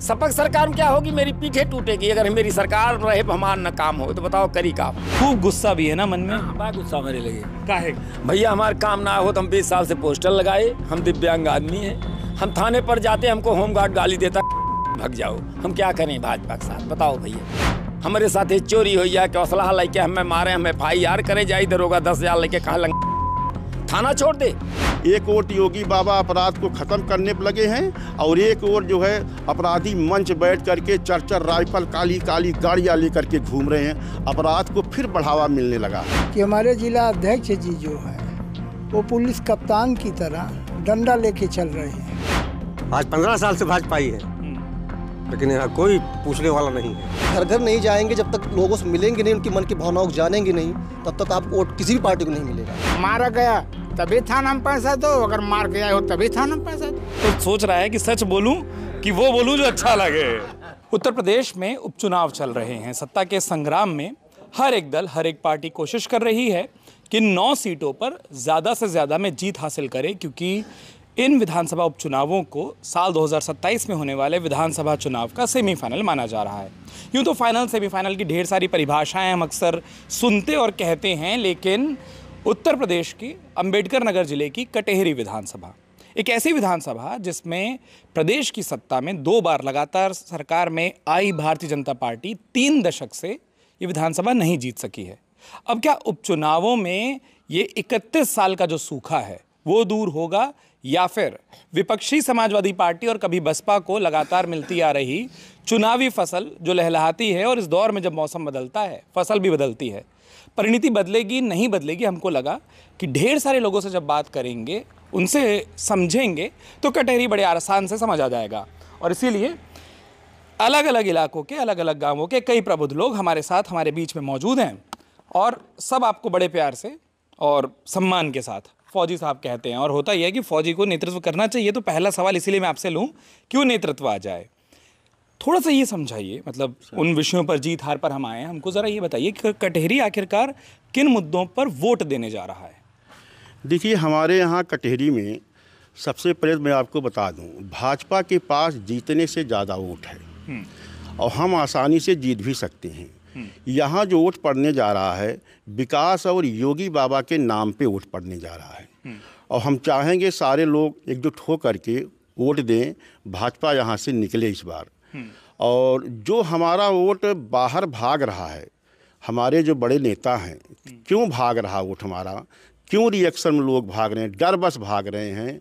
सपक सरकार में क्या होगी, मेरी पीठे टूटेगी। अगर मेरी सरकार रहे हमारा न काम हो तो बताओ करी काम। खूब गुस्सा भी है ना मन में? बड़ा गुस्सा मेरे लगे। काहे? भैया हमारे काम ना हो तो हम 20 साल से पोस्टर लगाए, हम दिव्यांग आदमी हैं, हम थाने पर जाते हमको होमगार्ड गाली देता भाग जाओ। हम क्या करें भाजपा के साथ, बताओ भैया। हमारे साथ चोरी हो या असलाह लेके हमें मारे, हमें FIR करे जाए, दरोगा 10,000 लेके कहाँ थाना छोड़ दे। एक ओर योगी बाबा अपराध को खत्म करने पर लगे हैं और एक ओर जो है अपराधी मंच बैठ करके चर राइफल काली काली गाड़ियां लेकर के घूम रहे हैं। अपराध को फिर बढ़ावा मिलने लगा कि हमारे जिला अध्यक्ष जी जो है वो पुलिस कप्तान की तरह डंडा लेके चल रहे हैं। आज 15 साल से भाजपा ही है, लेकिन यहाँ कोई पूछने वाला नहीं है। घर घर नहीं जाएंगे जब तक लोगों से मिलेंगे नहीं, उनकी मन की भावनाओं को जानेंगे नहीं, तब तक आपको वोट किसी भी पार्टी को नहीं मिलेगा। मारा गया तभी थाना में पैसा दो, अगर मार गया हो तभी थाना में पैसा दो। तो सोच रहा है कि सच बोलूं कि वो बोलूं जो अच्छा लगे। उत्तर प्रदेश में उपचुनाव चल रहे हैं। सत्ता के संग्राम में हर एक दल, हर एक पार्टी कोशिश कर रही है कि 9 सीटों पर ज़्यादा से ज़्यादा में जीत हासिल करे, क्योंकि इन विधानसभा उपचुनावों को साल 2027 में होने वाले विधानसभा चुनाव का सेमीफाइनल माना जा रहा है। यूँ तो फाइनल सेमीफाइनल की ढेर सारी परिभाषाएं हम अक्सर सुनते और कहते हैं, लेकिन उत्तर प्रदेश की अंबेडकर नगर जिले की कटेहरी विधानसभा एक ऐसी विधानसभा जिसमें प्रदेश की सत्ता में 2 बार लगातार सरकार में आई भारतीय जनता पार्टी 3 दशक से ये विधानसभा नहीं जीत सकी है। अब क्या उपचुनावों में ये 31 साल का जो सूखा है वो दूर होगा, या फिर विपक्षी समाजवादी पार्टी और कभी बसपा को लगातार मिलती आ रही चुनावी फसल जो लहलहाती है, और इस दौर में जब मौसम बदलता है फसल भी बदलती है, परिणति बदलेगी नहीं बदलेगी? हमको लगा कि ढेर सारे लोगों से जब बात करेंगे, उनसे समझेंगे तो कटेहरी बड़े आसान से समझ आ जाएगा। और इसीलिए अलग अलग इलाकों के, अलग अलग गांवों के कई प्रबुद्ध लोग हमारे साथ, हमारे बीच में मौजूद हैं, और सब आपको बड़े प्यार से और सम्मान के साथ फौजी साहब कहते हैं। और होता यह है कि फौजी को नेतृत्व करना चाहिए, तो पहला सवाल इसीलिए मैं आपसे लूँ, क्यों नेतृत्व आ जाए? थोड़ा सा ये समझाइए, मतलब उन विषयों पर, जीत हार पर हम आए हैं, हमको ज़रा ये बताइए कि कटेहरी आखिरकार किन मुद्दों पर वोट देने जा रहा है? देखिए, हमारे यहाँ कटेहरी में सबसे पहले मैं आपको बता दूं, भाजपा के पास जीतने से ज़्यादा वोट है और हम आसानी से जीत भी सकते हैं। यहाँ जो वोट पड़ने जा रहा है, विकास और योगी बाबा के नाम पे वोट पड़ने जा रहा है और हम चाहेंगे सारे लोग एकजुट हो करके वोट दें, भाजपा यहाँ से निकले इस बार। और जो हमारा वोट बाहर भाग रहा है, हमारे जो बड़े नेता हैं, क्यों भाग रहा वोट हमारा, क्यों रिएक्शन में लोग भाग रहे हैं, डर बस भाग रहे हैं।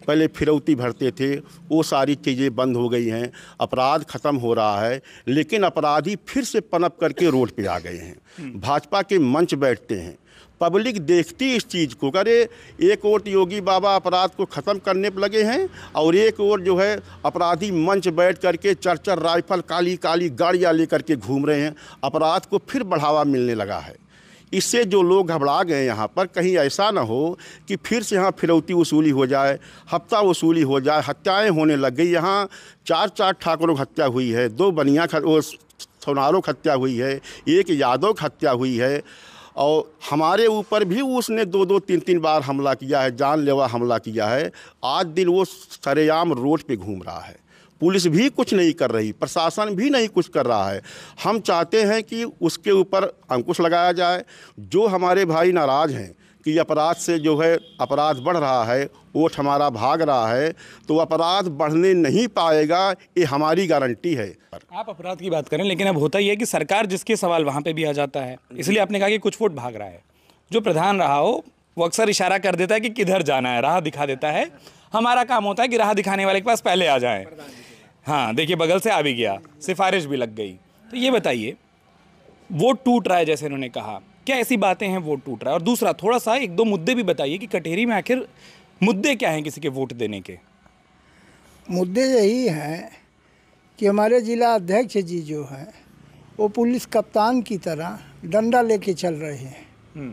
पहले फिरौती भरते थे, वो सारी चीज़ें बंद हो गई हैं, अपराध ख़त्म हो रहा है, लेकिन अपराधी फिर से पनप करके रोड पे आ गए हैं। भाजपा के मंच बैठते हैं, पब्लिक देखती इस चीज़ को। करे एक ओर योगी बाबा अपराध को ख़त्म करने पर लगे हैं और एक ओर जो है अपराधी मंच बैठ करके चर राइफल काली काली गाड़ियाँ लेकर के घूम रहे हैं। अपराध को फिर बढ़ावा मिलने लगा है। इससे जो लोग घबरा गए यहाँ पर, कहीं ऐसा ना हो कि फिर से यहाँ फिरौती वसूली हो जाए, हफ्ता वसूली हो जाए, हत्याएं होने लग गई। यहाँ 4 ठाकुरों की हत्या हुई है, 2 बनिया सोनारों की हत्या हुई है, 1 यादव की हत्या हुई है और हमारे ऊपर भी उसने 2-2, 3-3 बार हमला किया है, जानलेवा हमला किया है। आज दिन वो सरेआम रोड पे घूम रहा है, पुलिस भी कुछ नहीं कर रही, प्रशासन भी नहीं कुछ कर रहा है। हम चाहते हैं कि उसके ऊपर अंकुश लगाया जाए। जो हमारे भाई नाराज़ हैं कि अपराध से जो है अपराध बढ़ रहा है, वोट हमारा भाग रहा है, तो अपराध बढ़ने नहीं पाएगा, ये हमारी गारंटी है। आप अपराध की बात करें, लेकिन अब होता ही है कि सरकार जिसके सवाल वहाँ पे भी आ जाता है। इसलिए आपने कहा कि कुछ वोट भाग रहा है। जो प्रधान रहा हो वो अक्सर इशारा कर देता है कि किधर जाना है, राह दिखा देता है। हमारा काम होता है कि राह दिखाने वाले के पास पहले आ जाएं। हाँ, देखिए बगल से आ भी गया, सिफारिश भी लग गई। तो ये बताइए, वोट टूट रहा है जैसे इन्होंने कहा, क्या ऐसी बातें हैं वोट टूट रहा है? और दूसरा, थोड़ा सा 1-2 मुद्दे भी बताइए कि कटेहरी में आखिर मुद्दे क्या हैं किसी के वोट देने के? मुद्दे यही हैं कि हमारे जिला अध्यक्ष जी जो हैं वो पुलिस कप्तान की तरह डंडा लेके चल रहे हैं।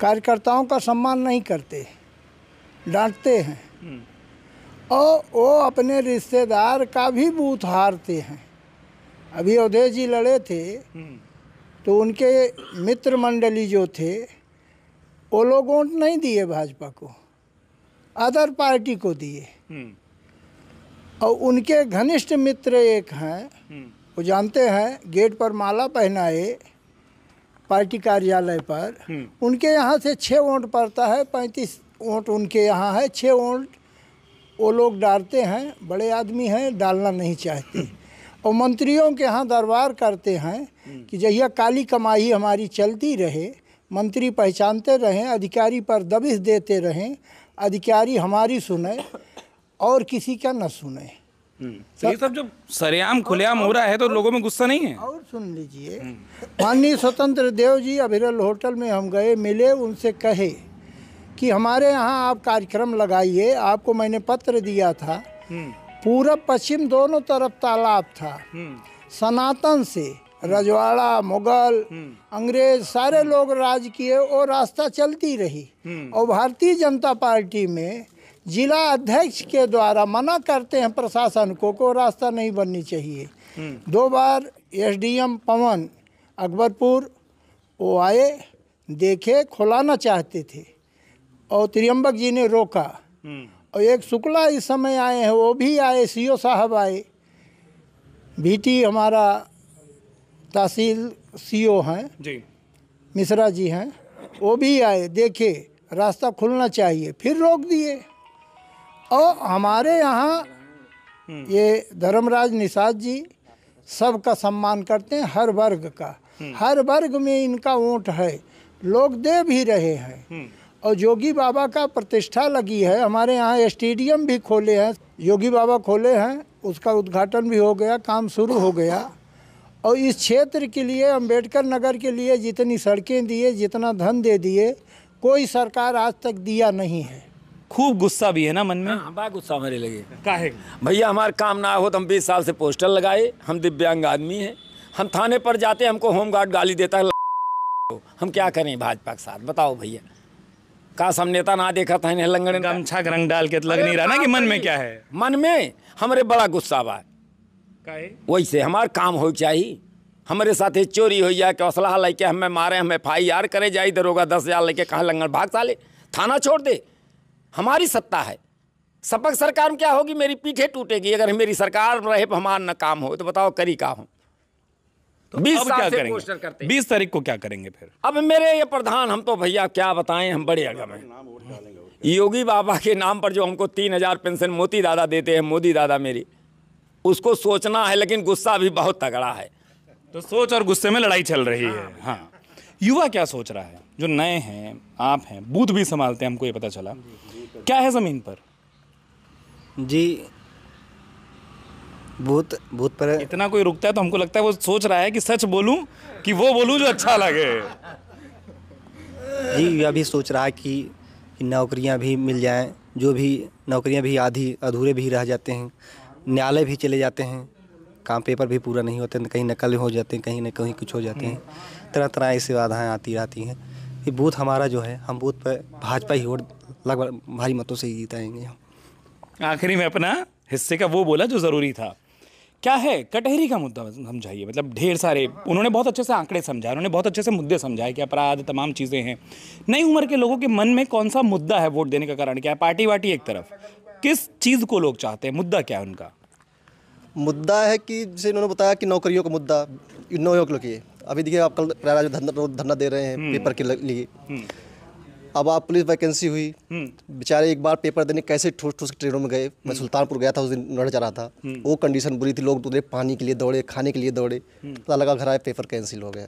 कार्यकर्ताओं का सम्मान नहीं करते, डांटते हैं और वो अपने रिश्तेदार का भी बूथ हारते हैं। अभी अवधेश जी लड़े थे तो उनके मित्र मंडली जो थे वो लोग वोट नहीं दिए भाजपा को। अदर पार्टी को दिए। और उनके घनिष्ठ मित्र एक हैं, वो जानते हैं, गेट पर माला पहनाए पार्टी कार्यालय पर, उनके यहाँ से 6 वोट पड़ता है, 35 वोट उनके यहाँ है, 6 वोट वो लोग डालते हैं, बड़े आदमी हैं, डालना नहीं चाहते। और मंत्रियों के यहाँ दरबार करते हैं कि जहिया काली कमाई हमारी चलती रहे, मंत्री पहचानते रहें, अधिकारी पर दबिश देते रहें, अधिकारी हमारी सुने और किसी का न सुने। तो ये सब जब सरेआम खुलेआम हो रहा है तो लोगों में गुस्सा नहीं है? और सुन लीजिए, माननीय स्वतंत्र देव जी अभिरल होटल में हम गए, मिले, उनसे कहे कि हमारे यहाँ आप कार्यक्रम लगाइए। आपको मैंने पत्र दिया था, पूरब पश्चिम दोनों तरफ तालाब था, सनातन से रजवाड़ा, मुगल, अंग्रेज सारे लोग राज किए और रास्ता चलती रही। और भारतीय जनता पार्टी में जिला अध्यक्ष के द्वारा मना करते हैं प्रशासन को रास्ता नहीं बननी चाहिए। 2 बार एसडीएम पवन अकबरपुर वो आए, देखे, खुलाना चाहते थे और त्रियंबक जी ने रोका। और एक शुक्ला इस समय आए हैं, वो भी आए, सीओ साहब आए, भीटी हमारा तहसील सीओ हैं जी, मिश्रा जी हैं, वो भी आए, देखे रास्ता खुलना चाहिए, फिर रोक दिए। और हमारे यहाँ ये धर्मराज निषाद जी सबका सम्मान करते हैं, हर वर्ग का, हर वर्ग में इनका वोट है, लोग दे भी रहे हैं। और योगी बाबा का प्रतिष्ठा लगी है, हमारे यहाँ स्टेडियम भी खोले हैं, योगी बाबा खोले हैं, उसका उद्घाटन भी हो गया, काम शुरू हो गया। और इस क्षेत्र के लिए, अंबेडकर नगर के लिए जितनी सड़कें दिए, जितना धन दे दिए, कोई सरकार आज तक दिया नहीं है। खूब गुस्सा भी है ना मन में? हाँ, बड़ा गुस्सा हमारे लगे। काहे? भैया हमारा काम ना हो तो हम 20 साल से पोस्टर लगाए, हम दिव्यांग आदमी हैं, हम थाने पर जाते, हमको होमगार्ड गाली देता है, हम क्या करें भाजपा के साथ, बताओ भैया। काश हम नेता ना देखा था, इन्हें लंगड़े गमछा का रंग डाल के तो लग नहीं रहा ना कि मन में क्या है? मन में हमारे बड़ा गुस्सा बा। काहे? वैसे हमारा काम हो चाहिए, हमारे साथ चोरी हो जाए, असलहा लेके हमें मारे, हम FIR करे जाए, दरोगा 10,000 लेके कहाँ लंगड़ भाग साले, थाना छोड़ दे। हमारी सत्ता है, सपक सरकार में क्या होगी, मेरी पीठे टूटेगी अगर मेरी सरकार रहे, हमारा न काम हो तो बताओ करी का हो। तो 20 अब साल क्या से करेंगे? पोस्टर करते हैं। 20 तारीख को क्या करेंगे फिर? अब मेरे ये प्रधान, हम तो भैया क्या बताएं, हम बड़े अगम हैं। योगी बाबा के नाम पर जो हमको 3,000 पेंशन मोती दादा देते हैं, मोदी दादा मेरी, उसको सोचना है, लेकिन गुस्सा भी बहुत तगड़ा है। तो सोच और गुस्से में लड़ाई चल रही है। हाँ, युवा क्या सोच रहा है? जो नए हैं, आप हैं, बूथ भी संभालते हैं, हमको ये पता चला, क्या है जमीन पर? जी, बूथ पर इतना कोई रुकता है तो हमको लगता है वो सोच रहा है कि सच बोलूं कि वो बोलूं जो अच्छा लगे। जी, यह भी सोच रहा है कि नौकरियां भी मिल जाएं, जो भी नौकरियां भी आधी अधूरे भी रह जाते हैं, न्यायालय भी चले जाते हैं, काम पेपर भी पूरा नहीं होते, कहीं नकल हो जाते हैं, कहीं न कहीं कुछ हो जाते हैं, तरह तरह ऐसी बाधाएं आती रहती हैं। ये बूथ हमारा जो है, हम बूथ पर भाजपा ही वोट लगभग भारी मतों से ही जीताएंगे हम। आखिरी में अपना हिस्से का वो बोला जो ज़रूरी था। क्या है कटहरी का मुद्दा समझाइए? मतलब ढेर सारे उन्होंने बहुत अच्छे से आंकड़े समझाए, उन्होंने बहुत अच्छे से मुद्दे समझाए कि अपराध तमाम चीज़ें हैं। नई उम्र के लोगों के मन में कौन सा मुद्दा है वोट देने का कारण क्या है? पार्टी वार्टी एक तरफ, किस चीज़ को लोग चाहते हैं, मुद्दा क्या है उनका? मुद्दा है कि जैसे इन्होंने बताया कि नौकरियों का मुद्दा, नौकरियों के लिए अभी देखिए आप कल प्रयागराज धरना दे रहे हैं पेपर के लिए। अब आप पुलिस वैकेंसी हुई, बेचारे एक बार पेपर देने कैसे ठोस ठोस ट्रेनों में गए। मैं सुल्तानपुर गया था, उस दिन नोएडा जा रहा था, वो कंडीशन बुरी थी, लोग उधर पानी के लिए दौड़े, खाने के लिए दौड़े, पता लगा घर आए पेपर कैंसिल हो गया।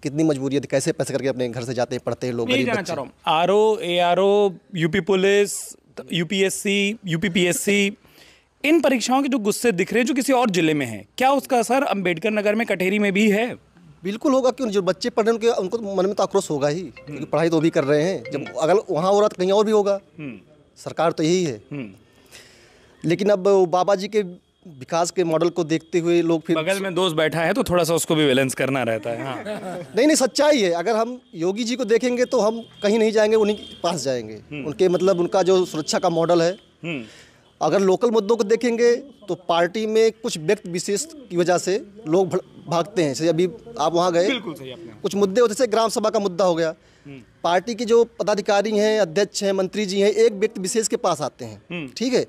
कितनी मजबूरी थी, कैसे पैसे करके अपने घर से जाते हैं, पढ़ते हैं लोग, गरीब बच्चे। RO, ARO, UP police, UPSC, UPPSC, इन परीक्षाओं के जो गुस्से दिख रहे हैं जो किसी और जिले में है, क्या उसका असर अंबेडकर नगर में कटहरी में भी है? बिल्कुल होगा, क्यों? जो बच्चे पढ़ रहे हैं उनको मन में तो आक्रोश होगा ही, क्योंकि पढ़ाई तो भी कर रहे हैं। जब अगर वहाँ हो रहा तो कहीं और भी होगा। सरकार तो यही है। लेकिन अब बाबा जी के विकास के मॉडल को देखते हुए लोग फिर, बगल में दोस्त बैठा है तो थोड़ा सा उसको भी बैलेंस करना रहता है। हाँ। नहीं, सच्चाई है। अगर हम योगी जी को देखेंगे तो हम कहीं नहीं जाएंगे, उन्हीं के पास जाएंगे। उनके मतलब उनका जो सुरक्षा का मॉडल है। अगर लोकल मुद्दों को देखेंगे तो पार्टी में कुछ व्यक्ति विशेष की वजह से लोग भागते हैं। जैसे अभी आप वहाँ गए, कुछ मुद्दे होते, जैसे ग्राम सभा का मुद्दा हो गया, पार्टी के जो पदाधिकारी हैं, अध्यक्ष हैं, मंत्री जी हैं, एक व्यक्ति विशेष के पास आते हैं। ठीक है,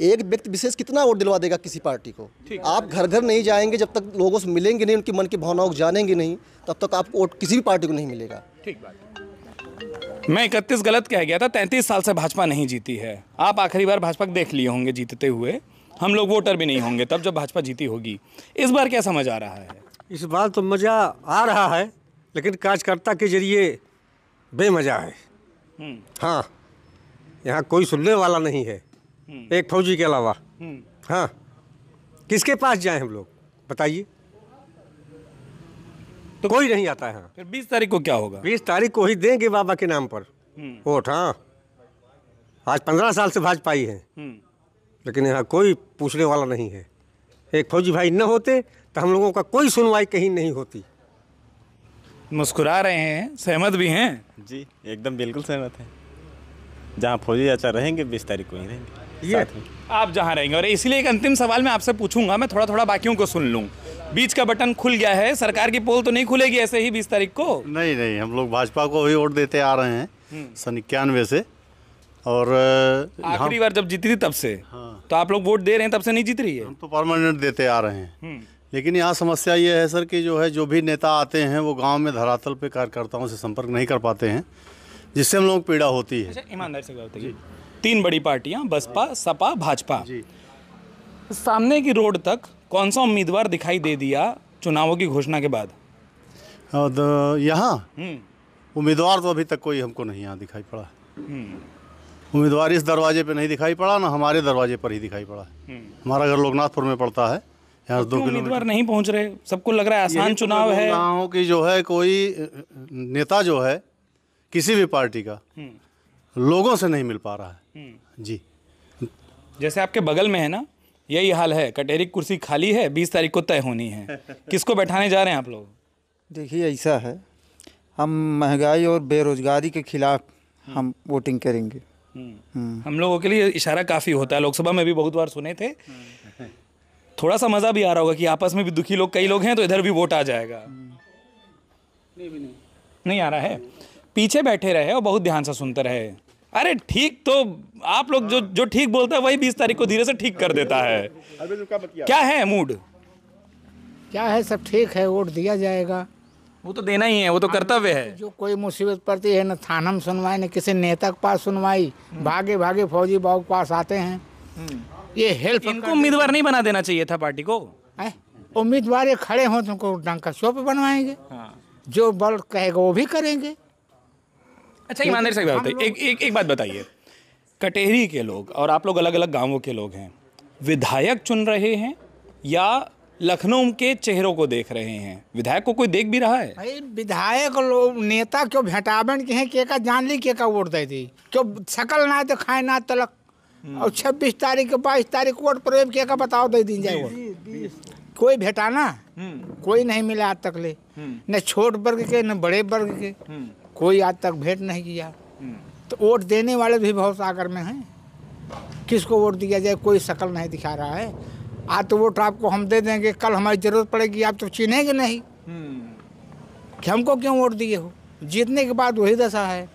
एक व्यक्ति विशेष कितना वोट दिलवा देगा किसी पार्टी को? आप घर घर नहीं जाएंगे, जब तक लोगों से मिलेंगे नहीं, उनके मन की भावनाओं को जानेंगे नहीं, तब तक आपको वोट किसी भी पार्टी को नहीं मिलेगा। ठीक बात। मैं 31 गलत कह गया था। 33 साल से भाजपा नहीं जीती है। आप आखिरी बार भाजपा देख लिए होंगे जीतते हुए, हम लोग वोटर भी नहीं होंगे तब जब भाजपा जीती होगी। इस बार क्या समझ आ रहा है? इस बार तो मज़ा आ रहा है, लेकिन कार्यकर्ता के जरिए बेमज़ा है। हाँ, यहाँ कोई सुनने वाला नहीं है, एक फौजी के अलावा। हाँ, किसके पास जाएं हम लोग, बताइए? तो कोई नहीं आता है। फिर 20 तारीख को क्या होगा? 20 तारीख को ही देंगे बाबा के नाम पर वोट। हाँ, आज 15 साल से भाजपा ही है, लेकिन यहाँ कोई पूछने वाला नहीं है। एक फौजी भाई न होते तो हम लोगों का कोई सुनवाई कहीं नहीं होती। मुस्कुरा रहे हैं, सहमत भी हैं? जी एकदम बिल्कुल सहमत है। जहाँ फौजी चाचा रहेंगे 20 तारीख को ही रहेंगे ये साथ में। आप जहाँ रहेंगे। और इसलिए एक अंतिम सवाल मैं आपसे पूछूंगा, मैं थोड़ा थोड़ा बाकियों को सुन लूँ। बीच का बटन खुल गया है, सरकार की पोल तो नहीं खुलेगी ऐसे ही 20 तारीख को? नहीं, हम लोग भाजपा को ही वोट देते आ रहे हैं सन 91 से। और आखिरी बार जब जीती थी तब से? हाँ। तो आप लोग वोट दे रहे हैं तब से नहीं जीत रही है? हम तो परमानेंट देते आ रहे हैं। लेकिन यहाँ समस्या ये है सर कि जो भी नेता आते हैं वो गांव में धरातल पे कार्यकर्ताओं से संपर्क नहीं कर पाते हैं, जिससे हम लोग पीड़ा होती है। अच्छा, ईमानदारी से बताइए, 3 बड़ी पार्टियां बसपा, सपा, भाजपा, सामने की रोड तक कौन सा उम्मीदवार दिखाई दे दिया चुनावों की घोषणा के बाद? और यहाँ उम्मीदवार तो अभी तक कोई हमको नहीं यहाँ दिखाई पड़ा। उम्मीदवार इस दरवाजे पे नहीं दिखाई पड़ा, ना हमारे दरवाजे पर ही दिखाई पड़ा। हमारा घर लोकनाथपुर में पड़ता है, यहाँ से 2 किलोमीटर। उम्मीदवार नहीं पहुंच रहे, सबको लग रहा है आसान चुनाव है। गाँव की जो है कोई नेता जो है किसी भी पार्टी का लोगों से नहीं मिल पा रहा है। जी, जैसे आपके बगल में है ना, यही हाल है। कटेरी कुर्सी खाली है, 20 तारीख को तय होनी है। किसको बैठाने जा रहे हैं आप लोग? देखिए ऐसा है, हम महंगाई और बेरोजगारी के खिलाफ हम वोटिंग करेंगे। हम लोगों के लिए इशारा काफ़ी होता है, लोकसभा में भी बहुत बार सुने थे। थोड़ा सा मज़ा भी आ रहा होगा कि आपस में भी दुखी लोग कई लोग हैं, तो इधर भी वोट आ जाएगा। नहीं आ रहा है। पीछे बैठे रहे और बहुत ध्यान से सुनते रहे। अरे ठीक, तो आप लोग जो ठीक बोलते हैं वही 20 तारीख को धीरे से ठीक कर देता है। क्या है मूड? क्या है, सब ठीक है, वोट दिया जाएगा। वो तो देना ही है, वो तो कर्तव्य है। जो कोई मुसीबत पड़ती है, न थाना में सुनवाई, न किसी नेता के पास सुनवाई, भागे भागे फौजी बाबू के पास आते हैं। ये हेल्प इनको उम्मीदवार नहीं बना देना चाहिए था पार्टी को। उम्मीदवार खड़े हों तो उनको डंका शो पे बनवाएंगे। जो बल कहेगा वो भी करेंगे। अच्छा, ईमानदारी से बताइए, एक बात बताइए, कटेहरी के लोग और आप लोग अलग अलग गांवों के लोग हैं, विधायक चुन रहे हैं या लखनऊ के चेहरों को देख रहे हैं? विधायक को कोई देख भी रहा है? भाई विधायक लोग नेता क्यों भेटावन के हैं, के का जान ली, के का वोट दे दी, क्यों शकल ना तो खाए ना तलक। और 26 तारीख के 22 तारीख वोट प्रयोग के का बताओ दे दी जाए वोट। कोई भेटाना कोई नहीं मिला आज तक ले, न छोट वर्ग के न बड़े वर्ग के, कोई आज तक भेंट नहीं किया। तो वोट देने वाले भी बहुत सागर में हैं, किसको वोट दिया जाए कोई शकल नहीं दिखा रहा है। आज तो वोट आपको हम दे देंगे, कल हमारी जरूरत पड़ेगी आप तो चिन्हेंगे नहीं कि हमको क्यों वोट दिए हो। जीतने के बाद वही दशा है।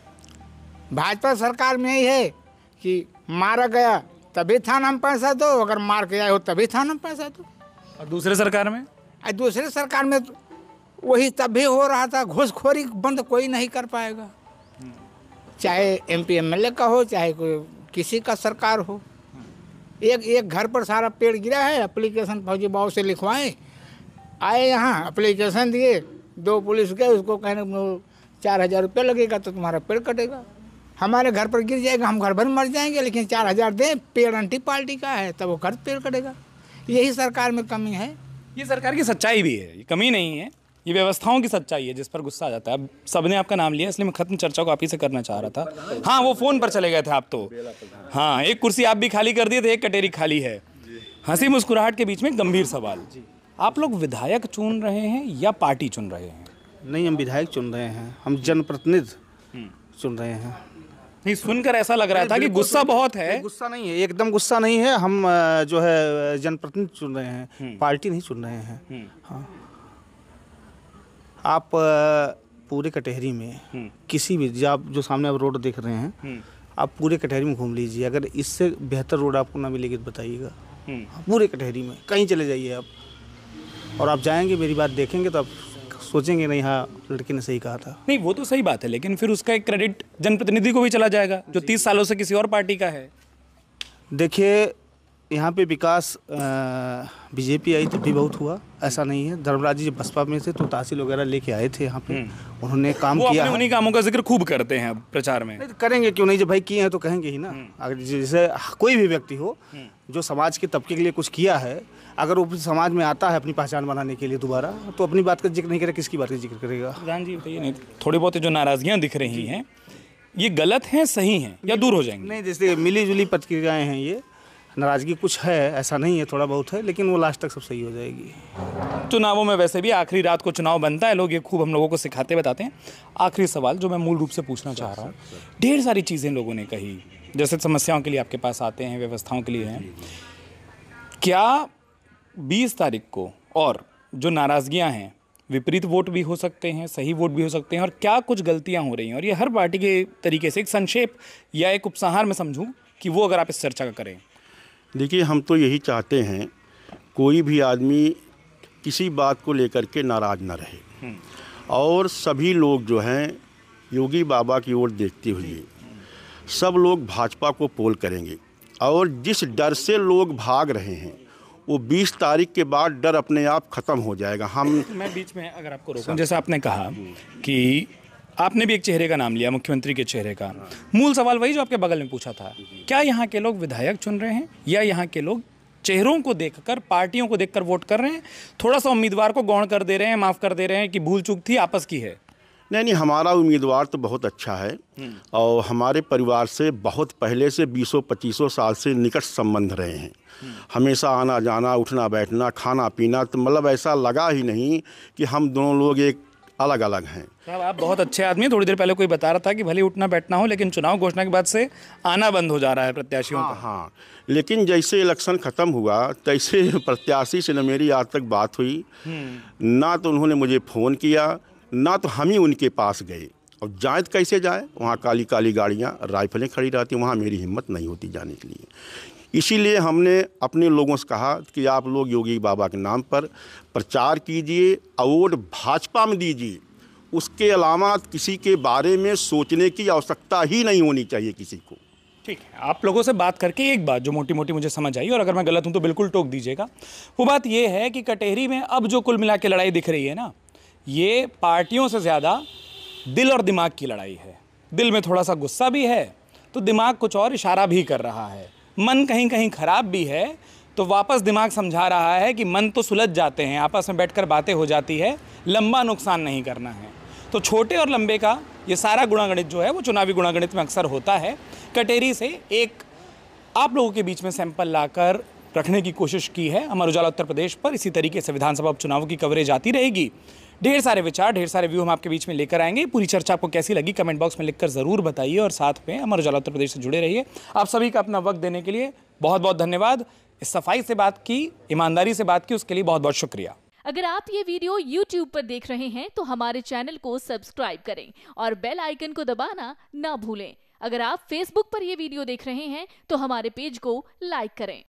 भाजपा सरकार में यही है कि मारा गया तभी थाना में पैसा दो, अगर मार के आए हो तभी थाना में पैसा दो। और दूसरे सरकार में? दूसरे सरकार में वही तब भी हो रहा था। घूसखोरी बंद कोई नहीं कर पाएगा, चाहे MP MLA का हो, चाहे कोई किसी का सरकार हो। एक घर पर सारा पेड़ गिरा है, एप्लीकेशन फौजी बाबू से लिखवाए, आए यहाँ एप्लीकेशन दिए, 2 पुलिस गए, उसको कहने 4000 रुपये लगेगा तो तुम्हारा पेड़ कटेगा। हमारे घर पर गिर जाएगा, हम घर भर मर जाएंगे, लेकिन 4000 दें, पेड़ एंटी पार्टी का है, तब वो घर पेड़ कटेगा। यही सरकार में कमी है। ये सरकार की सच्चाई भी है, ये कमी नहीं है, ये व्यवस्थाओं की सच्चाई है जिस पर गुस्सा आ जाता है। अब सबने आपका नाम लिया इसलिए मैं खत्म चर्चा को आप ही से करना चाह रहा था। हाँ, वो फ़ोन पर चले गए थे आप तो। हाँ, एक कुर्सी आप भी खाली कर दिए थे, एक कटेरी खाली है। हंसी मुस्कुराहट के बीच में गंभीर सवाल, आप लोग विधायक चुन रहे हैं या पार्टी चुन रहे हैं? नहीं, हम विधायक चुन रहे हैं, हम जनप्रतिनिधि चुन रहे हैं। नहीं, सुनकर ऐसा लग रहा था कि गुस्सा बहुत है। गुस्सा नहीं है, एकदम गुस्सा नहीं है। हम जो है जनप्रतिनिधि चुन रहे हैं, पार्टी नहीं चुन रहे हैं। हाँ, आप पूरे कटहरी में किसी भी आप जो सामने आप रोड देख रहे हैं, आप पूरे कटहरी में घूम लीजिए, अगर इससे बेहतर रोड आपको ना मिलेगी तो बताइएगा। पूरे कटहरी में कहीं चले जाइए आप, और आप जाएंगे, मेरी बात देखेंगे तो आप सोचेंगे नहीं हाँ लड़के ने सही कहा था। नहीं वो तो सही बात है, लेकिन फिर उसका एक क्रेडिट जनप्रतिनिधि को भी चला जाएगा जो 30 सालों से किसी और पार्टी का है। देखिए यहाँ पे विकास बीजेपी आई तब भी बहुत हुआ, ऐसा नहीं है। धर्मराज जी जब बसपा में थे तो तहसील वगैरह लेके आए थे यहाँ पे, उन्होंने काम किया है। उन्हीं कामों का जिक्र खूब करते हैं प्रचार में। नहीं तो करेंगे क्यों नहीं, जब भाई किए हैं तो कहेंगे ही ना। अगर जैसे कोई भी व्यक्ति हो जो समाज के तबके के लिए कुछ किया है, अगर वो समाज में आता है अपनी पहचान बनाने के लिए दोबारा, तो अपनी बात का जिक्र नहीं करेगा, किसकी बात का जिक्र करेगा? प्रधान जी बताइए, नहीं थोड़ी बहुत जो नाराजगियाँ दिख रही हैं ये गलत हैं, सही हैं या दूर हो जाएंगी? नहीं, जैसे मिली जुली प्रतिक्रियाएं हैं, ये नाराजगी कुछ है, ऐसा नहीं है, थोड़ा बहुत है, लेकिन वो लास्ट तक सब सही हो जाएगी। चुनावों में वैसे भी आखिरी रात को चुनाव बनता है, लोग ये खूब हम लोगों को सिखाते बताते हैं। आखिरी सवाल जो मैं मूल रूप से पूछना चाह रहा हूँ, ढेर सारी चीज़ें लोगों ने कही, जैसे समस्याओं के लिए आपके पास आते हैं, व्यवस्थाओं के लिए हैं, क्या 20 तारीख को और जो नाराज़गियाँ हैं विपरीत वोट भी हो सकते हैं, सही वोट भी हो सकते हैं, और क्या कुछ गलतियाँ हो रही हैं, और ये हर पार्टी के तरीके से एक संक्षेप या एक उपसंहार में समझूँ कि वो अगर आप इस चर्चा का करें? देखिए, हम तो यही चाहते हैं कोई भी आदमी किसी बात को लेकर के नाराज़ ना रहे, और सभी लोग जो हैं योगी बाबा की ओर देखते हुए सब लोग भाजपा को पोल करेंगे, और जिस डर से लोग भाग रहे हैं वो 20 तारीख के बाद डर अपने आप ख़त्म हो जाएगा। मैं बीच में अगर आपको रोकूं, जैसे आपने कहा कि आपने भी एक चेहरे का नाम लिया, मुख्यमंत्री के चेहरे का, मूल सवाल वही जो आपके बगल में पूछा था, क्या यहाँ के लोग विधायक चुन रहे हैं या यहाँ के लोग चेहरों को देखकर, पार्टियों को देखकर वोट कर रहे हैं? थोड़ा सा उम्मीदवार को गौण कर दे रहे हैं, माफ़ कर दे रहे हैं कि भूल चूक थी, आपस की है? नहीं, हमारा उम्मीदवार तो बहुत अच्छा है, और हमारे परिवार से बहुत पहले से 20-25 साल से निकट संबंध रहे हैं। हमेशा आना जाना, उठना बैठना, खाना पीना, तो मतलब ऐसा लगा ही नहीं कि हम दोनों लोग एक अलग अलग हैं। साहब आप बहुत अच्छे आदमी हैं। थोड़ी देर पहले कोई बता रहा था कि भले उठना बैठना हो, लेकिन चुनाव घोषणा के बाद से आना बंद हो जा रहा है प्रत्याशियों का। हाँ, लेकिन जैसे इलेक्शन ख़त्म हुआ तैसे प्रत्याशी से न मेरी आज तक बात हुई, ना तो उन्होंने मुझे फ़ोन किया, ना तो हम ही उनके पास गए। और जाए तो कैसे जाए, वहाँ काली काली गाड़ियाँ, राइफलें खड़ी रहती, वहाँ मेरी हिम्मत नहीं होती जाने के लिए। इसीलिए हमने अपने लोगों से कहा कि आप लोग योगी बाबा के नाम पर प्रचार कीजिए और वोट भाजपा में दीजिए, उसके अलावा किसी के बारे में सोचने की आवश्यकता ही नहीं होनी चाहिए किसी को। ठीक है, आप लोगों से बात करके एक बात जो मोटी मोटी मुझे समझ आई, और अगर मैं गलत हूं तो बिल्कुल टोक दीजिएगा, वो बात ये है कि कटहरी में अब जो कुल मिला के लड़ाई दिख रही है ना, ये पार्टियों से ज़्यादा दिल और दिमाग की लड़ाई है। दिल में थोड़ा सा गुस्सा भी है तो दिमाग कुछ और इशारा भी कर रहा है, मन कहीं कहीं ख़राब भी है तो वापस दिमाग समझा रहा है कि मन तो सुलझ जाते हैं, आपस में बैठकर बातें हो जाती है, लंबा नुकसान नहीं करना है। तो छोटे और लंबे का ये सारा गुणागणित जो है वो चुनावी गुणागणित में अक्सर होता है। कटहरी से एक आप लोगों के बीच में सैंपल लाकर रखने की कोशिश की है अमर उजाला उत्तर प्रदेश पर। इसी तरीके से विधानसभा उपचुनावों की कवरेज आती रहेगी। ढेर सारे विचार, ढेर सारे व्यू हम आपके बीच में लेकर आएंगे। पूरी चर्चा आपको कैसी लगी कमेंट बॉक्स में लिखकर ज़रूर बताइए, और साथ में अमर उजाला उत्तर प्रदेश से जुड़े रहिए। आप सभी का अपना वक्त देने के लिए बहुत बहुत धन्यवाद। इस सफाई से बात की, ईमानदारी से बात की, उसके लिए बहुत बहुत शुक्रिया। अगर आप ये वीडियो YouTube पर देख रहे हैं तो हमारे चैनल को सब्सक्राइब करें और बेल आइकन को दबाना ना भूलें। अगर आप Facebook पर ये वीडियो देख रहे हैं तो हमारे पेज को लाइक करें।